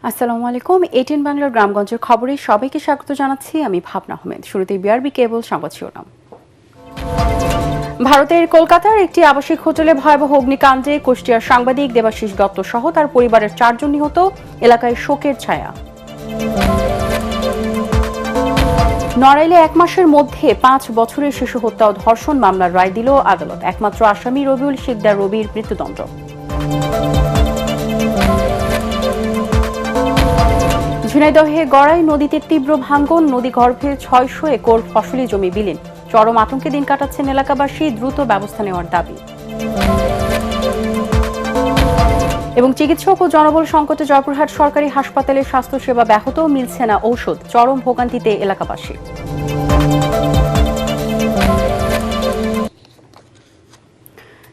আসসালামু আলাইকুম। এটিএন বাংলার গ্রামগঞ্জের খবরে সবাইকে স্বাগত জানাচ্ছি। আমি ভাবনা আহমেদ। শুরুতেই বিআরবি কেবল সংবাদ শিরোনাম। ভারতের কলকাতার একটি আবাসিক হোটেলে ভয়াবহ অগ্নিকাণ্ডে কুষ্টিয়ার সাংবাদিক দেবাশিস দত্ত সহ তার পরিবারের 4 জন নিহত, এলাকায় শোকের ছায়া। নড়াইলে 1 মাসের মধ্যে 5 বছরের শিশু হত্যা ও ধর্ষণ মামলার রায় দিল আদালত। একমাত্র আসামি রবিউল শিকদার রবির মৃত্যুদণ্ড। ঝিনাইদহে গড়াই নদীতে তীব্র ভাঙ্গন, নদী গর্ভে 600 একর ফসলি জমি বিলীন। চরম আতঙ্কে দিন কাটাচ্ছেন এলাকাবাসী, দ্রুত ব্যবস্থা নেওয়ার দাবি। এবং চিকিৎসক ও জনবল সংকটে জয়পুরহাট সরকারি হাসপাতালে স্বাস্থ্যসেবা ব্যাহত, মিলছে না ঔষধ, চরম ভোগান্তিতে এলাকাবাসী।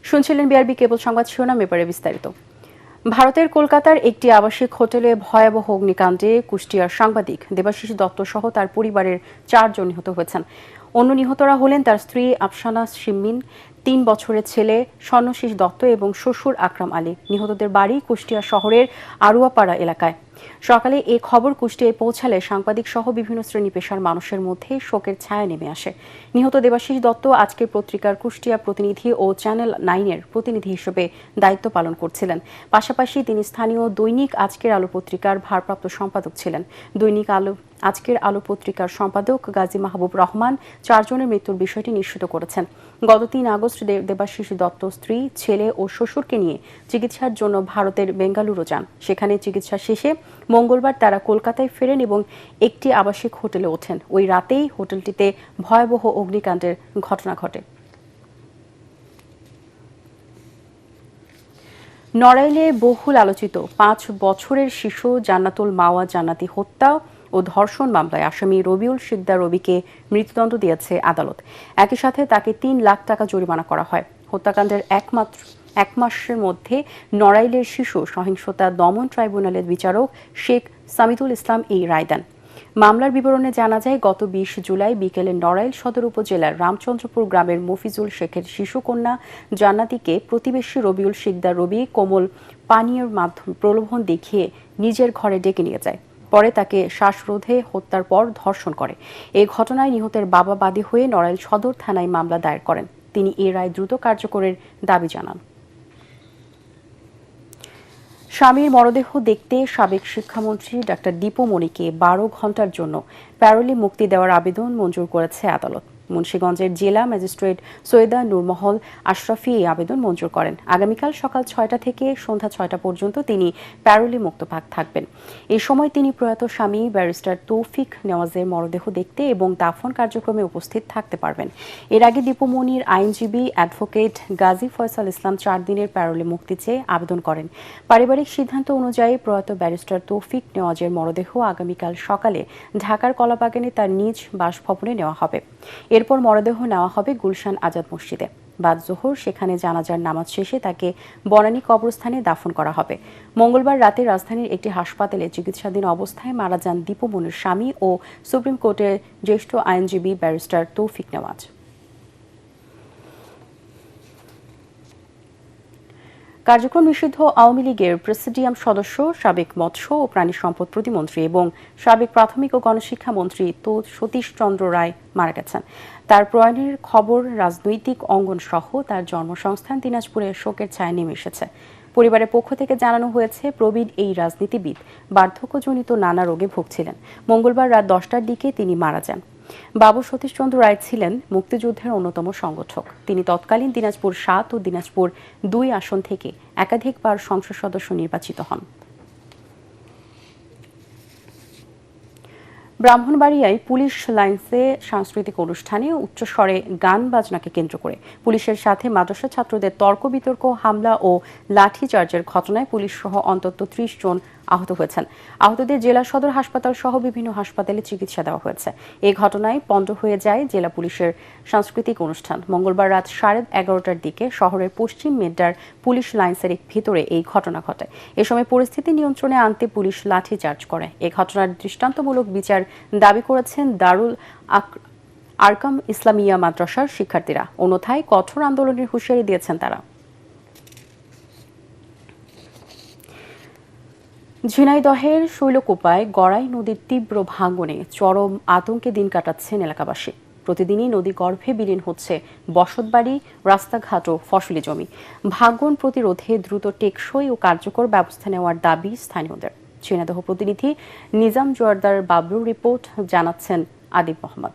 শুনছিলেন বিআরবি কেবল সংবাদ শিরোনাম, এবারে বিস্তারিত। ভারতের কলকাতার একটি আবাসিক হোটেলে ভয়াবহ অগ্নিকাণ্ডে কুষ্টিয়ার সাংবাদিক দেবাশিস দত্ত সহ তার পরিবারের 4 জন নিহত হয়েছেন। অন্য নিহতরা হলেন তার স্ত্রী আফসানা শিম্মিন, 3 বছরের ছেলে স্বর্ণশীষ দত্ত এবং শ্বশুর আকরাম আলী। নিহতদের বাড়ি কুষ্টিয়া শহরের আরুয়াপাড়া এলাকায়। সকালে এই খবর কুষ্টিয়ায় পৌঁছালে সাংবাদিক সহ বিভিন্ন শ্রেণী পেশার মানুষের মধ্যে শোকের ছায়া নেমে আসে। নিহত দেবাশিস দত্ত আজকের পত্রিকার কুষ্টিয়া প্রতিনিধি ও চ্যানেল 9-এর প্রতিনিধি হিসেবে দায়িত্ব পালন করছিলেন। পাশাপাশি তিনি স্থানীয় দৈনিক আজকের আলো পত্রিকার ভারপ্রাপ্ত সম্পাদক ছিলেন। দৈনিক আজকের আলো পত্রিকার সম্পাদক গাজী মাহবুব রহমান 4 জনের মৃত্যুর বিষয়টি নিশ্চিত করেছেন। গত 3 আগস্ট দেবাশিস দত্ত স্ত্রী, ছেলে ও শ্বশুরকে নিয়ে চিকিৎসার জন্য ভারতের বেঙ্গালুরু যান। সেখানে চিকিৎসা শেষে মঙ্গলবার তারা কলকাতায় ফেরেন এবং একটি আবাসিক হোটেলে ওঠেন। ওই রাতেই হোটেলটিতে ভয়াবহ অগ্নিকাণ্ডের ঘটনা ঘটে। নড়াইলে বহুল আলোচিত 5 বছরের শিশু জান্নাতুল মাওয়া জান্নাতি হত্যা ও ধর্ষণ মামলায় আসামি রবিউল শিকদার রবিকে মৃত্যুদণ্ড দিয়েছে আদালত। একই সাথে তাকে 3 লাখ টাকা জরিমানা করা হয়। হত্যাকাণ্ডের 1 মাসের মধ্যে নড়াইলের শিশু সহিংসতা দমন ট্রাইব্যুনালের বিচারক শেখ সামিদুল ইসলাম এই রায় দেন। মামলার বিবরণে জানা যায়, গত 20 জুলাই বিকেলে নড়াইল সদর উপজেলার রামচন্দ্রপুর গ্রামের মফিজুল শেখের শিশুকন্যা জান্নাতিকে প্রতিবেশী রবিউল শিকদার রবি কোমল পানীয়ের মাধ্যমে প্রলোভন দেখিয়ে নিজের ঘরে ডেকে নিয়ে যায়। পরে তাকে শ্বাসরোধে হত্যার পর ধর্ষণ করে। এই ঘটনায় নিহতের বাবা বাদী হয়ে নড়াইল সদর থানায় মামলা দায়ের করেন। তিনি এই রায় দ্রুত কার্যকরের দাবি জানান। স্বামীর মরদেহ দেখতে সাবেক শিক্ষামন্ত্রী ডাক্তার দীপুমণিকে 12 ঘণ্টার জন্য প্যারোলে মুক্তি দেওয়ার আবেদন মঞ্জুর করেছে আদালত। মুন্সিগঞ্জের জেলা ম্যাজিস্ট্রেট সৈয়দা নূরমহল আশরাফি এই আবেদন মঞ্জুর করেন। আগামীকাল সকাল 6টা থেকে সন্ধ্যা 6টা পর্যন্ত তিনি প্যারোলে মুক্ত থাকবেন। এই সময় তিনি প্রয়াত স্বামী ব্যারিস্টার তৌফিক নেওয়াজের মরদেহ দেখতে এবং দাফন কার্যক্রমে উপস্থিত থাকতে পারবেন। এর আগে দীপুমণির আইনজীবী অ্যাডভোকেট গাজী ফয়সাল ইসলাম 4 দিনের প্যারোলে মুক্তি চেয়ে আবেদন করেন। পারিবারিক সিদ্ধান্ত অনুযায়ী প্রয়াত ব্যারিস্টার তৌফিক নেওয়াজের মরদেহ আগামীকাল সকালে ঢাকার কলাবাগানে তার নিজ বাসভবনে নেওয়া হবে। এরপর মরদেহ নেওয়া হবে গুলশান আজাদ মসজিদে। বাদ জোহর সেখানে জানাজার নামাজ শেষে তাকে বনানী কবরস্থানে দাফন করা হবে। মঙ্গলবার রাতে রাজধানীর একটি হাসপাতালে চিকিৎসাধীন অবস্থায় মারা যান দীপুমণির স্বামী ও সুপ্রিম কোর্টের জ্যেষ্ঠ আইনজীবী ব্যারিস্টার তৌফিক নেওয়াজ। কার্যক্রম নিষিদ্ধ আওয়ামী লীগের প্রেসিডিয়াম সদস্য, সাবেক মৎস্য ও প্রাণী সম্পদ প্রতিমন্ত্রী এবং সাবেক প্রাথমিক ও গণশিক্ষা মন্ত্রী সতীশ চন্দ্র রায় মারা গেছেন। তার প্রয়াণের খবর রাজনৈতিক অঙ্গন সহ তার জন্মসংস্থান দিনাজপুরে শোকের ছায়া নেমে এসেছে। পরিবারের পক্ষ থেকে জানানো হয়েছে, প্রবীণ এই রাজনীতিবিদ বার্ধক্যজনিত নানা রোগে ভুগছিলেন। মঙ্গলবার রাত 10টার দিকে তিনি মারা যান। বাবু সতীশচন্দ্র রায় ছিলেন মুক্তিযুদ্ধের অন্যতম সংগঠক। তিনি তৎকালীন দিনাজপুর 7 ও দিনাজপুর 2 আসন থেকে একাধিকবার সংসদ সদস্য নির্বাচিত হন। ব্রাহ্মণবাড়িয়ায় পুলিশ লাইন্সে সাংস্কৃতিক অনুষ্ঠানে উচ্চস্বরে গান বাজনাকে কেন্দ্র করে পুলিশের সাথে মাদ্রাসা ছাত্রদের তর্ক বিতর্ক, হামলা ও লাঠিচার্জের ঘটনায় পুলিশ সহ অন্তত 30 জন আহত হয়েছেন। আহতদের জেলা সদর হাসপাতাল সহ বিভিন্ন হাসপাতালে চিকিৎসা দেওয়া হয়েছে। এই ঘটনায় পণ্ড হয়ে যায় জেলা পুলিশের সাংস্কৃতিক অনুষ্ঠান। মঙ্গলবার রাত 11:30টার দিকে শহরের পশ্চিম মেড্ডার পুলিশ লাইন্সের ভিতরে এই ঘটনা ঘটে। এ সময় পরিস্থিতি নিয়ন্ত্রণে আনতে পুলিশ লাঠিচার্জ করে। এই ঘটনার দৃষ্টান্তমূলক বিচার দাবি করেছেন দারুল আরকাম ইসলামিয়া মাদ্রাসার শিক্ষার্থীরা। অন্যথায় কঠোর আন্দোলনের হুঁশিয়ারি দিয়েছেন তারা। ঝিনাইদহের শৈলকুপায় গড়াই নদীর তীব্র ভাঙনে চরম আতঙ্কে দিন কাটাচ্ছেন এলাকাবাসী। প্রতিদিনই নদী গর্ভে বিলীন হচ্ছে বসতবাড়ি, রাস্তাঘাট ও ফসলি জমি। ভাঙন প্রতিরোধে দ্রুত টেকসই ও কার্যকর ব্যবস্থা নেওয়ার দাবি স্থানীয়দের। ঝিনাইদহ প্রতিনিধি নিজাম জোয়ারদার বাবলুর রিপোর্ট, জানাচ্ছেন আদিব মোহাম্মদ।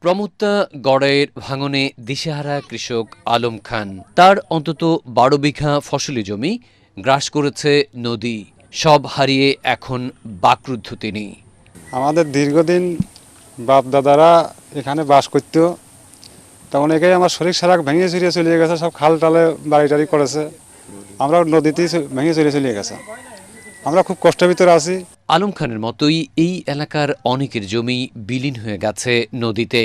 প্রমত্তা গড়াইয়ের ভাঙনে দিশেহারা কৃষক আলম খান। তার অন্তত 12 বিঘা ফসলি জমি গ্রাস করেছে নদী। সব হারিয়ে এখন বাকরুদ্ধ তিনি। আমাদের দীর্ঘদিন বাপ দাদারা এখানে বাস করত, তখন এখানে আমার শরীর সারা ভেঙে চুরিয়ে চলে গেছে, সব খাল টালে বাড়ি টাড়ি করেছে, আমরা নদীতেই ভেঙে চলে গেছে। আমরা খুব কষ্টের ভিতরে আছি। আলম খানের মতোই এই এলাকার অনেকের জমি বিলীন হয়ে গেছে নদীতে।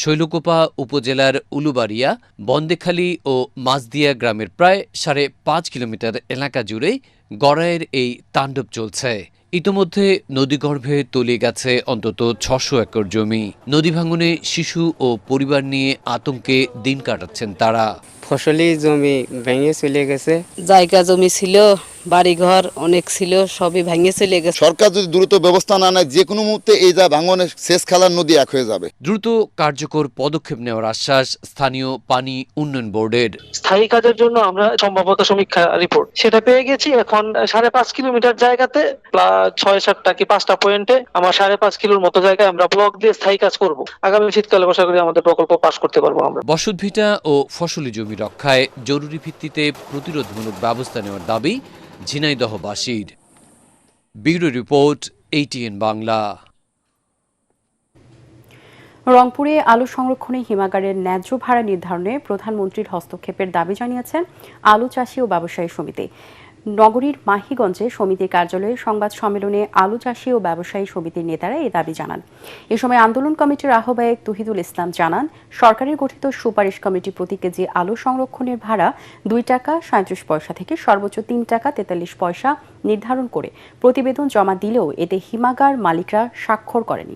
শৈলকুপা উপজেলার উলুবাড়িয়া, বন্দেখালী ও মাঝদিয়া গ্রামের প্রায় 5.5 কিলোমিটার এলাকা জুড়ে গড়াইয়ের এই তাণ্ডব চলছে। ইতোমধ্যে নদীগর্ভে তলিয়ে গেছে অন্তত 600 একর জমি। নদী ভাঙনে শিশু ও পরিবার নিয়ে আতঙ্কে দিন কাটাচ্ছেন তারা। ফসলি জমি ভেঙে চলে গেছে, জায়গা জমি ছিল, বাড়িঘর অনেক ছিল, সবই ভেঙে চলে গেছে। সরকার যদি দ্রুত ব্যবস্থা না নেয়, যে কোনো মুহূর্তে এই যা ভাঙনের শেষ খেলার নদী এক হয়ে যাবে। দ্রুত কার্যকর পদক্ষেপ নেওয়ার আশ্বাস স্থানীয় পানি উন্নয়ন বোর্ডের। স্থায়ী কাজের জন্য আমরা সম্ভাব্যতা সমীক্ষা রিপোর্ট সেটা পেয়ে গেছি। এখন 5.5 কিলোমিটার জায়গাতে 6-7টা কি 5টা পয়েন্টে আমার 5.5 কিলোর মতো জায়গায় আমরা ব্লক দিয়ে স্থায়ী কাজ করব। আগামী শীতকালে আশা করি আমাদের প্রকল্প পাস করতে পারবো আমরা। বসতভিটা ও ফসলি জমি রক্ষায় জরুরি ভিত্তিতে প্রতিরোধমূলক ব্যবস্থা নেওয়ার দাবি ঝিনাইদহবাসীর। Bureau report, ATN Bangla. রংপুরে আলু সংরক্ষণে হিমাগারের ন্যায্য ভাড়া নির্ধারণে প্রধানমন্ত্রীর হস্তক্ষেপের দাবি জানিয়েছেন আলু চাষী ও ব্যবসায়ী সমিতি। নগরীর মাহিগঞ্জে সমিতির কার্যালয়ে সংবাদ সম্মেলনে আলু চাষী ও ব্যবসায়ী সমিতির নেতারা এই দাবি জানান। এ সময় আন্দোলন কমিটির আহ্বায়ক তহিদুল ইসলাম জানান, সরকারের গঠিত সুপারিশ কমিটি প্রতি কেজি আলু সংরক্ষণের ভাড়া 2 টাকা 37 পয়সা থেকে সর্বোচ্চ 3 টাকা 43 পয়সা নির্ধারণ করে প্রতিবেদন জমা দিলেও এতে হিমাগার মালিকরা স্বাক্ষর করেনি।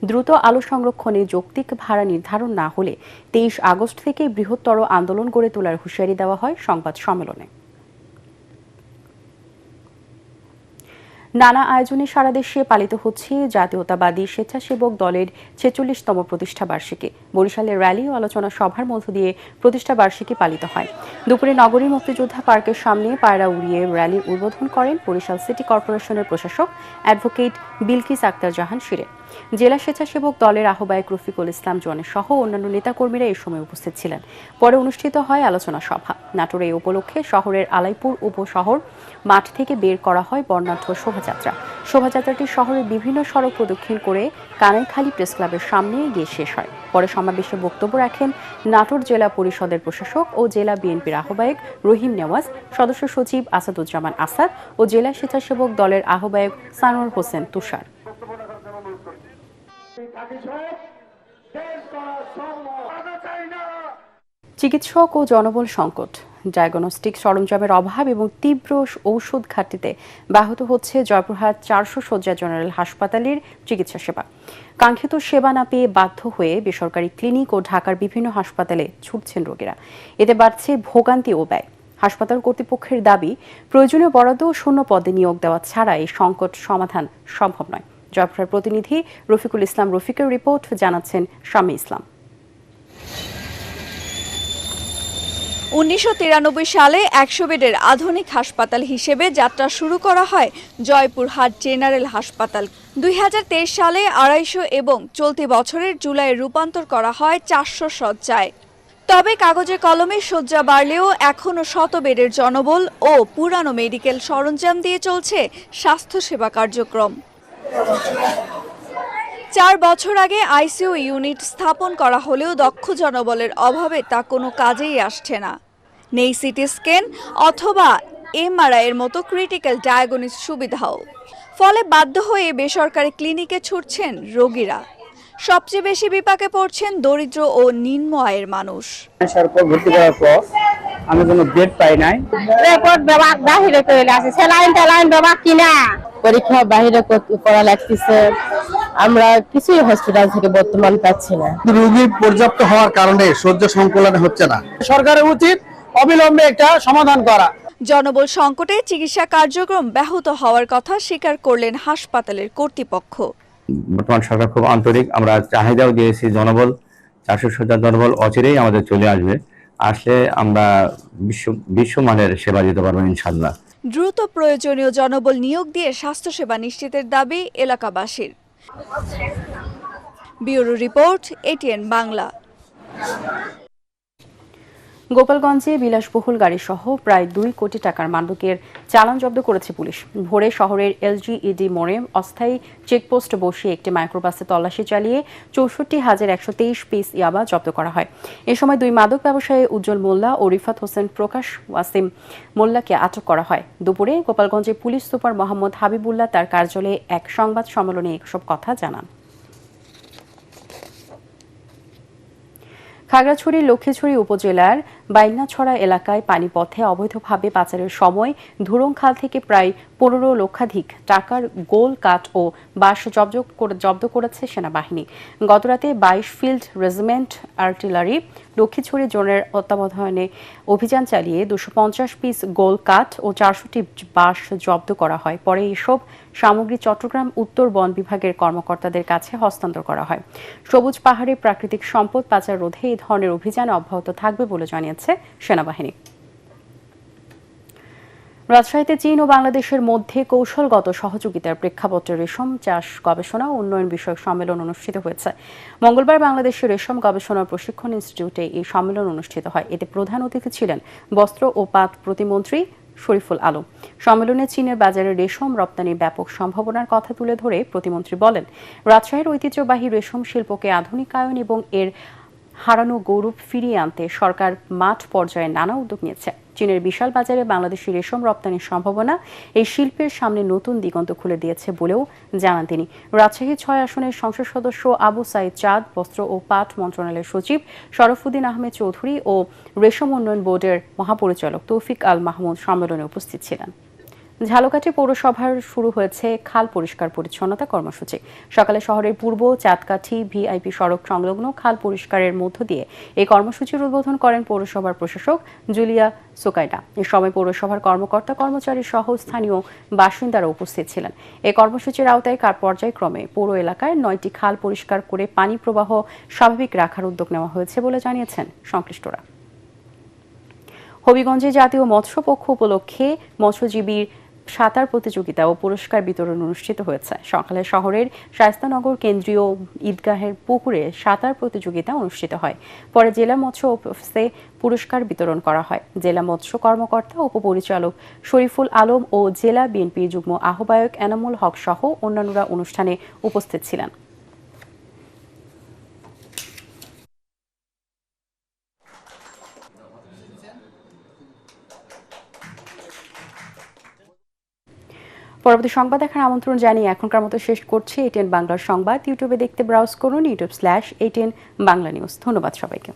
দ্রুত আলু সংরক্ষণে যৌক্তিক ভাড়া নির্ধারণ না হলে 23 আগস্ট থেকে বৃহত্তর আন্দোলন গড়ে তোলার হুঁশিয়ারি দেওয়া হয় সংবাদ সম্মেলনে। নানা আয়োজনে সারা দেশে পালিত হচ্ছে জাতীয়তাবাদী স্বেচ্ছাসেবক দলের 46তম প্রতিষ্ঠা বার্ষিকী। বরিশালে র্যালি ও আলোচনা সভার মধ্য দিয়ে প্রতিষ্ঠা বার্ষিকী পালিত হয়। দুপুরে নগরীর মুক্তিযোদ্ধা পার্কের সামনে পায়রা উড়িয়ে র্যালির উদ্বোধন করেন বরিশাল সিটি কর্পোরেশনের প্রশাসক অ্যাডভোকেট বিলকিস আক্তার জাহান শিরে। জেলা স্বেচ্ছাসেবক দলের আহ্বায়ক রফিকুল ইসলাম জনের সহ অন্যান্য নেতাকর্মীরা এই সময় উপস্থিত ছিলেন। পরে অনুষ্ঠিত হয় আলোচনা সভা। নাটোরে এই উপলক্ষে শহরের আলাইপুর উপশহর মাঠ থেকে বের করা হয় বর্ণাঢ্য শোভাযাত্রা। শোভাযাত্রাটি শহরের বিভিন্ন সড়ক প্রদক্ষিণ করে কানাইখালী প্রেস ক্লাবের সামনে গিয়ে শেষ হয়। পরে সমাবেশে বক্তব্য রাখেন নাটোর জেলা পরিষদের প্রশাসক ও জেলা বিএনপির আহ্বায়ক রহিম নেওয়াজ, সদস্য সচিব আসাদুজ্জামান আসাদ ও জেলা স্বেচ্ছাসেবক দলের আহ্বায়ক সানোয়ার হোসেন তুষার। চিকিৎসক ও জনবল সংকট, ডায়াগনস্টিক সরঞ্জামের অভাব এবং তীব্র ঔষধ ঘাটতিতে ব্যাহত হচ্ছে জয়পুরহাট 400 শয্যা জেনারেল হাসপাতালের চিকিৎসা সেবা। কাঙ্ক্ষিত সেবা না পেয়ে বাধ্য হয়ে বেসরকারি ক্লিনিক ও ঢাকার বিভিন্ন হাসপাতালে ছুটছেন রোগীরা। এতে বাড়ছে ভোগান্তি ও ব্যয়। হাসপাতাল কর্তৃপক্ষের দাবি, প্রয়োজনীয় বরাদ্দ ও শূন্য পদে নিয়োগ দেওয়া ছাড়া এই সংকট সমাধান সম্ভব নয়। জয়পুরহাট প্রতিনিধি রফিকুল ইসলাম রফিকের রিপোর্ট, জানাচ্ছেন শামী ইসলাম। 1993 সালে 100 বেডের আধুনিক হাসপাতাল হিসেবে যাত্রা শুরু করা হয় জয়পুরহাট জেনারেল হাসপাতাল। 2023 সালে 250 এবং চলতি বছরের জুলাই রূপান্তর করা হয় 400 শয্যায়। তবে কাগজে কলমে শয্যা বাড়লেও এখনও 100 বেডের জনবল ও পুরানো মেডিকেল সরঞ্জাম দিয়ে চলছে স্বাস্থ্যসেবা কার্যক্রম। 4 বছর আগে আইসিইউ ইউনিট স্থাপন করা হলেও দক্ষ জনবলের অভাবে তা কোনো কাজেই আসছে না। নেই সিটি স্ক্যান অথবা এমআরআই এর মতো ক্রিটিক্যাল ডায়াগনস্টিক সুবিধাও। ফলে বাধ্য হয়ে বেসরকারি ক্লিনিকে ছুটছেন রোগীরা। সবচেয়ে বেশি বিপাকে পড়ছেন দরিদ্র ও নিম্ন আয়ের মানুষ। ভর্তি করার পর আমি কোনো বেড পাই নাই, রেকর্ড বিভাগ বাহিরে চলে আসে, স্যালাইন ট্যালাইন বিভাগ কিনা পরীক্ষা বাহিরে করা লাগতেছে। আমরা কিছুই হসপিটাল থেকে বর্তমান পাচ্ছি না। রোগী পর্যাপ্ত হওয়ার কারণে শয্যা সংকুলন হচ্ছে না। সরকারের উচিত অবিলম্বে একটা সমাধান করা। জনবল সংকটে চিকিৎসা কার্যক্রম ব্যাহত হওয়ার কথা স্বীকার করলেন হাসপাতালের কর্তৃপক্ষ। বর্তমান সরকার খুব আন্তরিক, আমরা চাহিদাও দিয়েছি জনবল 400 শয্যার জনবল অচিরেই আমাদের চলে আসবে, আসলে আমরা বিশ্বমানের সেবা দিতে পারবো ইনশাআল্লাহ। দ্রুত প্রয়োজনীয় জনবল নিয়োগ দিয়ে স্বাস্থ্যসেবা নিশ্চিতের দাবি এলাকাবাসীর। Bureau report, ATN Bangla. গোপালগঞ্জে বিলাসবহুল গাড়িসহ প্রায় 2 কোটি টাকার মাদকের চালান জব্দ করেছে পুলিশ। ভোরে শহরের এলজিইডি মোড়ে অস্থায়ী চেকপোস্ট বসিয়ে একটি মাইক্রোবাসে তল্লাশি চালিয়ে ৬৪,১২৩ পিস ইয়াবা জব্দ করা হয়। এ সময় 2 মাদক ব্যবসায়ী উজ্জ্বল মোল্লা ও রিফাত হোসেন প্রকাশ ওয়াসিম মোল্লাকে আটক করা হয়। দুপুরে গোপালগঞ্জে পুলিশ সুপার মোহাম্মদ হাবিবুল্লাহ তার কার্যালয়ে এক সংবাদ সম্মেলনে এসব কথা জানান। খাগড়াছড়ির লক্ষ্মীছড়ি উপজেলার বাইনাছড়া এলাকায় পানিপথে অবৈধভাবে পাচারের সময় ধুরুংখাল থেকে প্রায় 15 লক্ষাধিক টাকার গোল কাঠ ও বাঁশ জব্দ করেছে সেনাবাহিনী। গতরাতে 22 ফিল্ড রেজিমেন্ট আর্টিলারি লক্ষ্মীছড়ি জোনের তত্ত্বাবধানে অভিযান চালিয়ে 250 পিস গোল কাঠ ও 400টি বাঁশ জব্দ করা হয়। পরে এসব সামগ্রী চট্টগ্রাম উত্তর বন বিভাগের কর্মকর্তাদের কাছে হস্তান্তর করা হয়। সবুজ পাহাড়ে প্রাকৃতিক সম্পদ পাচার রোধে এই ধরনের অভিযান অব্যাহত থাকবে বলে জানিয়েছে সেনাবাহিনী। রাজশাহীতে চীন ও বাংলাদেশের মধ্যে কৌশলগত সহযোগিতার প্রেক্ষাপটে রেশম চাষ গবেষণা ও উন্নয়ন বিষয়ক সম্মেলন অনুষ্ঠিত হয়েছে। মঙ্গলবার বাংলাদেশের রেশম গবেষণা ও প্রশিক্ষণ ইনস্টিটিউটে এই সম্মেলন অনুষ্ঠিত হয়। এতে প্রধান অতিথি ছিলেন বস্ত্র ও পাট প্রতিমন্ত্রী শরীফুল আলম। সম্মেলনে চীনের বাজারে রেশম রপ্তানির ব্যাপক সম্ভাবনার কথা তুলে ধরে প্রতিমন্ত্রী বলেন, রাজশাহীর ঐতিহ্যবাহী রেশম শিল্পকে আধুনিকায়ন এবং এর হারানো গৌরব ফিরিয়ে আনতে সরকার মাঠ পর্যায়ে নানা উদ্যোগ নিয়েছে। চীনের বিশাল বাজারে বাংলাদেশি রেশম রপ্তানির সম্ভাবনা এই শিল্পের সামনে নতুন দিগন্ত খুলে দিয়েছে বলেও জানান তিনি। রাজশাহী 6 আসনের সংসদ সদস্য আবু সাইদ চাঁদ, বস্ত্র ও পাট মন্ত্রণালয়ের সচিব শরফুদ্দিন আহমেদ চৌধুরী ও রেশম উন্নয়ন বোর্ডের মহাপরিচালক তৌফিক আল মাহমুদ সম্মেলনে উপস্থিত ছিলেন। ঝালকাঠি পৌরসভার শুরু হয়েছে খাল পরিষ্কার পরিচ্ছন্নতা কর্মসূচি। সকালে শহরের পূর্ব চাঁদকাঠি ভিআইপি সড়ক সংলগ্ন খাল পরিষ্কারের মধ্য দিয়ে এই কর্মসূচির উদ্বোধন করেন পৌরসভার প্রশাসক জুলিয়া সোকাইডা। এ সময় পৌরসভার কর্মকর্তা কর্মচারী সহ স্থানীয় বাসিন্দারা উপস্থিত ছিলেন। এই কর্মসূচির আওতায় পর্যায়ক্রমে পৌর এলাকায় 9টি খাল পরিষ্কার করে পানি প্রবাহ স্বাভাবিক রাখার উদ্যোগ নেওয়া হয়েছে বলে জানিয়েছেন সংশ্লিষ্টরা। হবিগঞ্জে জাতীয় মৎস্য পক্ষ উপলক্ষে মৎস্যজীবীর সাঁতার প্রতিযোগিতা ও পুরস্কার বিতরণ অনুষ্ঠিত হয়েছে। সকালে শহরের শায়েস্তানগর কেন্দ্রীয় ঈদগাহের পুকুরে সাঁতার প্রতিযোগিতা অনুষ্ঠিত হয়। পরে জেলা মৎস্য অফিসে পুরস্কার বিতরণ করা হয়। জেলা মৎস্য কর্মকর্তা উপপরিচালক শরীফুল আলম ও জেলা বিএনপির যুগ্ম আহ্বায়ক এনামুল হক সহ অন্যান্যরা অনুষ্ঠানে উপস্থিত ছিলেন। পরবর্তী সংবাদ দেখার আমন্ত্রণ জানিয়ে এখনকার মতো শেষ করছি এটিএন বাংলার সংবাদ। ইউটিউবে দেখতে ব্রাউজ করুন youtube/ATN বাংলা নিউজ। ধন্যবাদ সবাইকে।